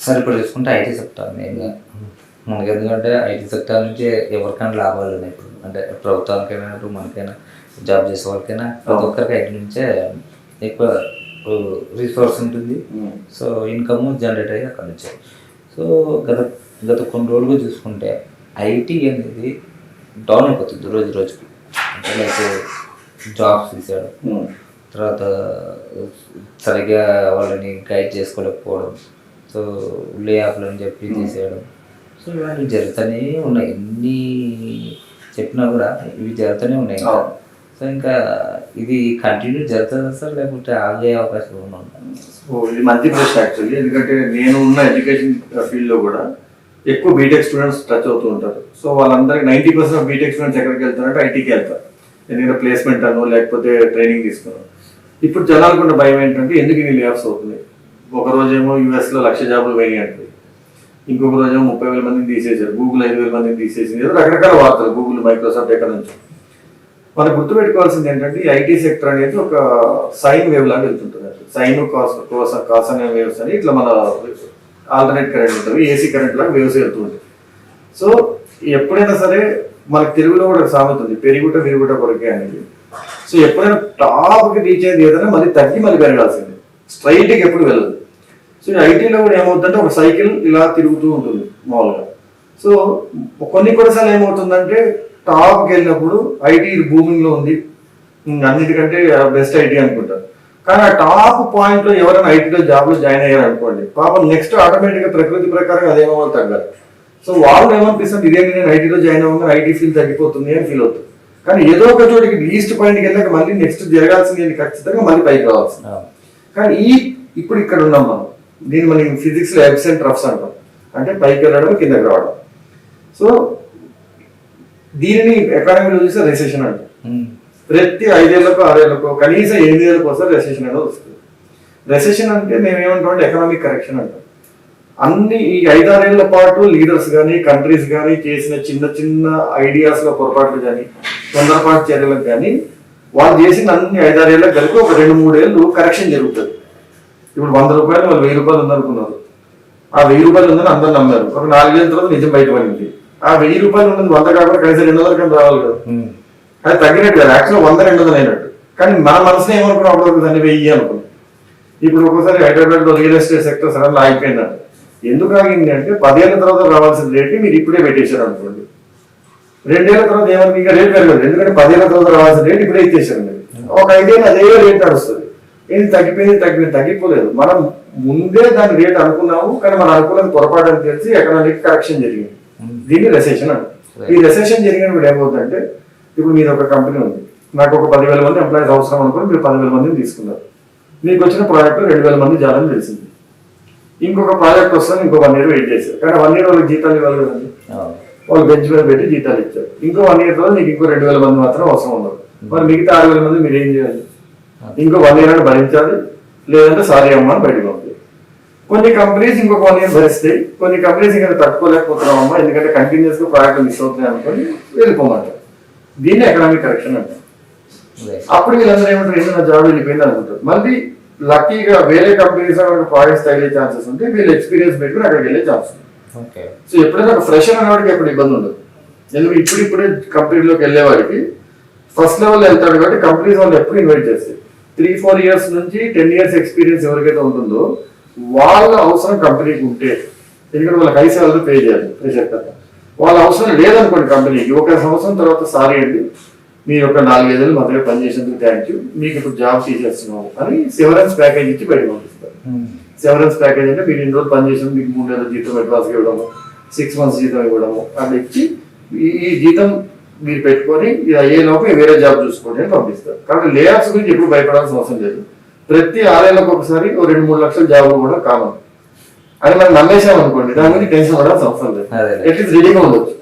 Sir ఇప్పుడు చూసుకుంటే IT sector మెయిన్గా మనకి, ఎందుకంటే ఐటీ సెక్టార్ నుంచి ఎవరికైనా లాభాలు ఉన్నాయి ఇప్పుడు, అంటే ప్రభుత్వానికైనా ఇప్పుడు మనకైనా జాబ్ చేసే వాళ్ళకైనా ప్రతి ఒక్కరికి ఐటీ నుంచే ఎక్కువ రిసోర్స్ ఉంటుంది. సో ఇన్కమ్ జనరేట్ అయ్యి అక్కడ నుంచే. సో గత కొన్ని రోజులుగా చూసుకుంటే ఐటీ అనేది డౌన్ అయిపోతుంది రోజు రోజుకి. అంటే లైక్ జాబ్స్ తీసాడు, తర్వాత సరిగ్గా వాళ్ళని గైడ్ చేసుకోలేకపోవడం, సో లే ఆఫ్లు అని చెప్పి తీసేయడం. సో ఇవన్నీ జరుగుతూనే ఉన్నాయి, ఎన్ని చెప్పినా కూడా ఇవి జరుగుతూనే ఉన్నాయి. సో ఇంకా ఇది కంటిన్యూ జరుగుతుందా సార్, లేకపోతే ఆగే అవకాశం ఉన్నాం? సో ఇది మంచి ప్రశ్న యాక్చువల్లీ. ఎందుకంటే నేను ఉన్న ఎడ్యుకేషన్ ఫీల్డ్లో కూడా ఎక్కువ బీటెక్ స్టూడెంట్స్ టచ్ అవుతూ ఉంటారు. సో వాళ్ళందరికీ 90% ఆఫ్ బీటెక్ స్టూడెంట్స్ ఎక్కడికి వెళ్తారంటే ఐటీకి వెళ్తారు, ఎందుకంటే ప్లేస్మెంట్ అను లేకపోతే ట్రైనింగ్ తీసుకున్నాను. ఇప్పుడు జనాలకున్న భయం ఏంటంటే ఎందుకు ఇన్ని లే ఆఫ్స్ అవుతుంది. ఒక రోజేమో యూఎస్లో 1,00,000 జాబులు పోయినాయి అంటే, ఇంకొక రోజేమో 30,000 మందిని తీసేశారు, గూగుల్ 5,000 మందిని తీసేసింది, రకరకాల వార్తలు, గూగుల్, మైక్రోసాఫ్ట్ ఎక్కడ నుంచి. మనం గుర్తుపెట్టుకోవాల్సింది ఏంటంటే ఈ ఐటీ సెక్టర్ అనేది ఒక సైన్ వేవ్ లాగా వెళ్తుంటుంది. సైన్ కాస్ అనే వేవ్స్ అని ఇట్లా మన ఆల్టర్నేట్ కరెంట్ ఉంటుంది, ఏసీ కరెంట్ లాగా వేవ్స్ వెళ్తుంటాయి. సో ఎప్పుడైనా సరే మనకు తెలుగులో కూడా సామెత ఉంది, పెరుగుట విరుగుట కొరకే అనేది. సో ఎప్పుడైనా టాప్కి రీచ్ అయ్యేది ఏదైనా మళ్ళీ తగ్గి మళ్ళీ పెరగాల్సింది, స్ట్రైట్కి ఎప్పుడు వెళ్ళదు. సో ఐటీలో కూడా ఏమవుతుందంటే ఒక సైకిల్ ఇలా తిరుగుతూ ఉంటుంది మామూలుగా. సో కొన్నిసార్లు ఏమవుతుందంటే టాప్కి వెళ్ళినప్పుడు ఐటీ బూమింగ్లో ఉంది, అన్నిటికంటే బెస్ట్ ఐటీ అనుకుంటారు. కానీ ఆ టాప్ పాయింట్లో ఎవరైనా ఐటీలో జాబ్లో జాయిన్ అయ్యారు అనుకోండి, పాపం నెక్స్ట్ ఆటోమేటిక్గా ప్రకృతి ప్రకారం అదేమో తగ్గాలి. సో వాళ్ళు ఏమనిపిస్తుంది, ఇదేంటి నేను ఐటీలో జాయిన్ అవ్వగా ఐటీ ఫీల్ తగ్గిపోతుంది అని ఫీల్ అవుతుంది. కానీ ఏదో ఒక చోటికి లీస్ట్ పాయింట్కి వెళ్ళాక మళ్ళీ నెక్స్ట్ జరగాల్సింది ఖచ్చితంగా మళ్ళీ పైకి రావాల్సింది. కానీ ఇప్పుడు ఇక్కడ ఉన్నాం మనం, దీన్ని మనం ఫిజిక్స్లో ఎబ్స్ అండ్ ట్రఫ్స్ అంటాం, అంటే పైకి వెళ్ళడం కిందకి రావడం. సో దీనిని ఎకానమీలో చూస్తే రెసెషన్ అంటాం. ప్రతి 5 ఏళ్లకో 6 ఏళ్లకో కనీసం 8 ఏళ్ళకి వస్తే రెసెషన్ అనేది వస్తుంది. రెసెషన్ అంటే మేము ఏమంటాం, ఎకనామిక్ కరెక్షన్ అంటాం. అన్ని ఈ 5-6 ఏళ్ల పాటు లీడర్స్ కానీ కంట్రీస్ కానీ చేసిన చిన్న చిన్న ఐడియాస్లో పొరపాట్లు కానీ తొందరపాటు చర్యలకు కానీ వాళ్ళు చేసిన అన్ని 5-6 ఏళ్ళకి కలిపి ఒక 2-3 ఏళ్ళు కరెక్షన్ జరుగుతుంది. ఇప్పుడు 100 రూపాయలు వాళ్ళు 1000 రూపాయలు ఉందనుకున్నారు, ఆ 1000 రూపాయలు ఉందని అందరూ నమ్మారు. ఒక 4 ఏళ్ళ తర్వాత నిజం బయటపడింది, ఆ 1000 రూపాయలు ఉన్నది 100 కాకుండా కనీసం 200 కన్నా రావాలి కదా. అది తగ్గినట్టు కదా, యాక్చువల్గా 100-200 అయినట్టు. కానీ మన మనసులో ఏమనుకున్నాం, అప్పుడు దాన్ని 1000 అనుకున్నాం. ఇప్పుడు ఒక్కోసారి హైదరాబాద్లో రియల్ ఎస్టేట్ సెక్టర్ సడన్గా ఆగిపోయిందంట. ఎందుకు ఆగింది అంటే 10 ఏళ్ళ తర్వాత రావాల్సిన రేటు మీరు ఇప్పుడే పెట్టేశారు అనుకోండి, 2 ఏళ్ల తర్వాత ఏమన్నా ఇంకా రేటు పెరగదు, ఎందుకంటే 10 ఏళ్ళ తర్వాత రావాల్సిన రేటు ఇప్పుడే ఇచ్చేసారు. ఒక 5 ఏళ్ళు అదే రేట్ నడుస్తుంది. ఏది తగ్గిపోలేదు. మనం ముందే దాని రేట్ అనుకున్నాము, కానీ మనం అనుకున్నది పొరపాటు అని తెలిసి ఎకనామిక్ కరెక్షన్ జరిగింది. దీన్ని రెసెషన్ అంటారు. ఈ రెసెషన్ జరిగినప్పుడు ఏమవుతుందంటే, ఇప్పుడు మీరు ఒక కంపెనీ ఉంది, నాకు ఒక 10,000 మంది ఎంప్లాయీస్ అవసరం అనుకుని మీరు 10,000 మందిని తీసుకున్నారు. మీకు వచ్చిన ప్రాజెక్ట్ 2,000 మంది జాలని తెలిసింది. ఇంకొక ప్రాజెక్ట్ వస్తుంది, ఇంకో 1 year వెయిట్ చేశారు. కానీ 1 year వాళ్ళకి జీతాలు ఇవ్వాలి కదండి, వాళ్ళు బెంచ్ మీద పెట్టి జీతాలు ఇచ్చారు. ఇంకో 1 year తర్వాత మీకు ఇంకో 2,000 మంది మాత్రం అవసరం ఉన్నారు. మరి మిగతా 6,000 మంది మీరు ఏం చేయాలి? ఇంకో 1 year అని భరించాలి, లేదంటే సారీ అమ్మ అని బయటకు పంపి. కొన్ని కంపెనీస్ ఇంకొక 1 year భరిస్తాయి, కొన్ని కంపెనీస్ ఇంకా తట్టుకోలేకపోతున్నాం అమ్మా, ఎందుకంటే కంటిన్యూస్ గా ప్రాజెక్టులు మిస్ అవుతున్నాయి అనుకోని వెళ్ళిపోమంటారు. దీన్ని ఎకనామిక్ కరెక్షన్ అంటారు. అప్పుడు వీళ్ళందరూ ఏమంటారు, ఏదైనా జాబ్ వెళ్ళిపోయింది అనుకుంటారు. మళ్ళీ లక్కీగా వేరే కంపెనీస్ ప్రాజెక్ట్స్ తగిలే ఛాన్సెస్ ఉంటే వీళ్ళు ఎక్స్పీరియన్స్ పెట్టుకుని అక్కడికి వెళ్ళే ఛాన్స్ ఉంది. సో ఎప్పుడైనా ఒక ఫ్రెషర్ అనేవాడికి ఎప్పుడు ఇబ్బంది ఉండదు, ఎందుకంటే ఇప్పుడిప్పుడే కంపెనీలోకి వెళ్ళే వాడికి ఫస్ట్ లెవెల్ వెళ్తాడు కాబట్టి కంపెనీస్ వాళ్ళు ఎప్పుడు ఇన్వైట్ చేస్తాయి. 3-4 years నుంచి 10 years ఎక్స్పీరియన్స్ ఎవరికైతే ఉంటుందో వాళ్ళ అవసరం కంపెనీకి ఉంటే, ఎందుకంటే వాళ్ళకి హై సాలరీ పే చేయాలి ఫ్రెషర్ కదా. వాళ్ళ అవసరం లేదనుకోండి కంపెనీకి, 1 సంవత్సరం తర్వాత సారీ అండి మీ యొక్క 4-5 ఏళ్ళు మధ్య పనిచేసేందుకు థ్యాంక్ యూ, మీకు ఇప్పుడు జాబ్ తీసేస్తున్నాము అని సెవరెన్స్ ప్యాకేజ్ ఇచ్చి బయటకు పంపిస్తారు. సెవరెన్స్ ప్యాకేజ్ అంటే మీరు 2 రోజులు పనిచేసినందుకు మీకు 3 నెలల జీతం అడ్వాన్స్ ఇవ్వడము, 6 months జీతం ఇవ్వడము అట్లా ఇచ్చి ఈ జీతం మీరు పెట్టుకొని ఇది అయ్యేలోపు వేరే జాబ్ చూసుకోండి అని పంపిస్తారు. కాబట్టి లే ఆఫ్స్ గురించి ఎప్పుడు భయపడాల్సిన అవసరం లేదు. ప్రతి 6 ఏళ్ళకి ఒకసారి 2-3 లక్షల జాబులు కూడా కామన్ అని మనం నమ్మేసాం అనుకోండి, దాని గురించి టెన్షన్ పడాల్సిన అవసరం లేదు, అట్లీస్ట్ రెడీగా ఉండొచ్చు.